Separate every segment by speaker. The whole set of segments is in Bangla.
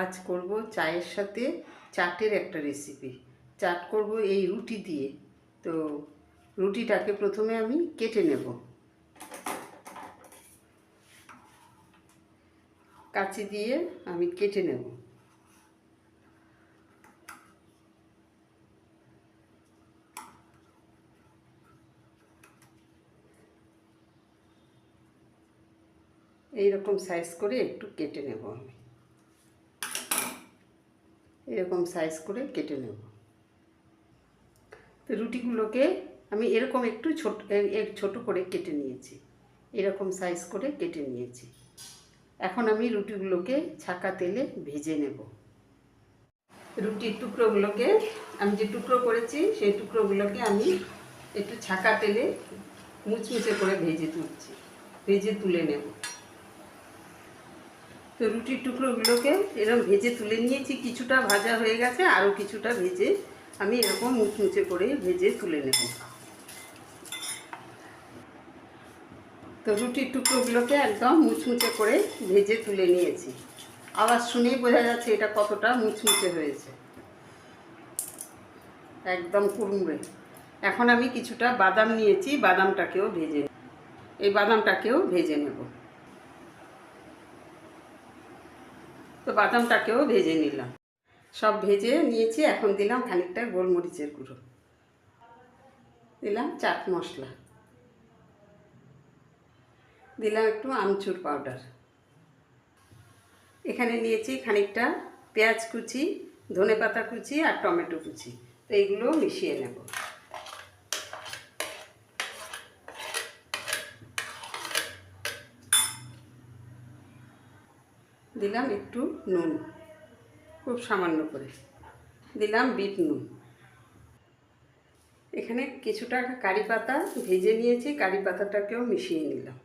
Speaker 1: আজ করব চায়ের সাথে চাটের একটা রেসিপি। চাট করব এই রুটি দিয়ে। তো রুটিটাকে প্রথমে আমি কেটে নেব, কাঁচি দিয়ে আমি কেটে নেব। এইরকম সাইজ করে একটু কেটে নেব, আমি এরকম সাইজ করে কেটে নেব। তো রুটিগুলোকে আমি এরকম একটু ছোট করে কেটে নিয়েছি, এরকম সাইজ করে কেটে নিয়েছি। এখন আমি রুটিগুলোকে ছাঁকা তেলে ভেজে নেব। রুটির টুকরোগুলোকে আমি যে টুকরো করেছি সেই টুকরোগুলোকে আমি একটু ছাঁকা তেলে মুচমুচে করে ভেজে তুলে নেব। তো রুটির টুকরোগুলোকে এরকম ভেজে তুলে নিয়েছি, কিছুটা ভাজা হয়ে গেছে, আরও কিছুটা ভেজে আমি এরকম মুচমুচে করে ভেজে তুলে নেব। তো রুটির টুকরোগুলোকে একদম মুচমুচে করে ভেজে তুলে নিয়েছি। আওয়াজ শুনেই বোঝা যাচ্ছে এটা কতটা মুচমুচে হয়েছে, একদম কুড়মুড়ে। এখন আমি কিছুটা বাদাম নিয়েছি, বাদামটাকেও ভেজে নেব। তো বাদামটাকেও ভেজে নিলাম, সব ভেজে নিয়েছি। এখন দিলাম খানিকটা গোলমরিচের গুঁড়ো, দিলাম চাট মশলা, দিলাম একটু আমচুর পাউডার। এখানে নিয়েছি খানিকটা পেঁয়াজ কুচি, ধনেপাতা কুচি আর টমেটো কুচি। তো এইগুলো মিশিয়ে নেব। দিলাম একটু নুন, খুব সামান্য করে দিলাম বিট নুন। এখানে কিছুটা কারি পাতা ভেজে নিয়েছি, কারি পাতাটাকেও মিশিয়ে নিলাম।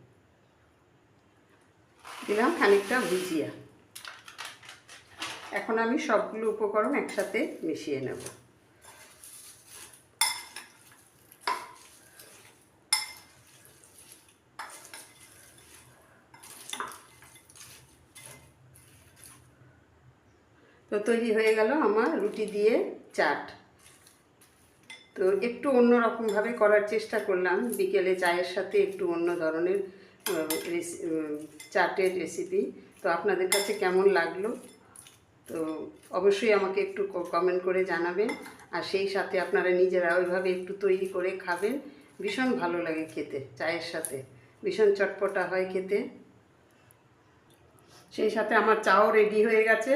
Speaker 1: দিলাম খানিকটা ভুজিয়া। এখন আমি সবগুলো উপকরণ একসাথে মিশিয়ে নেব। তো তৈরি হয়ে গেল আমার রুটি দিয়ে চাট। তো একটু অন্য রকমভাবে করার চেষ্টা করলাম, বিকেলে চায়ের সাথে একটু অন্য ধরনের চাটের রেসিপি। তো আপনাদের কাছে কেমন লাগলো তো অবশ্যই আমাকে একটু কমেন্ট করে জানাবেন। আর সেই সাথে আপনারা নিজেরা ওইভাবে একটু তৈরি করে খাবেন, ভীষণ ভালো লাগে খেতে, চায়ের সাথে ভীষণ চটপটা হয় খেতে। সেই সাথে আমার চাও রেডি হয়ে গেছে।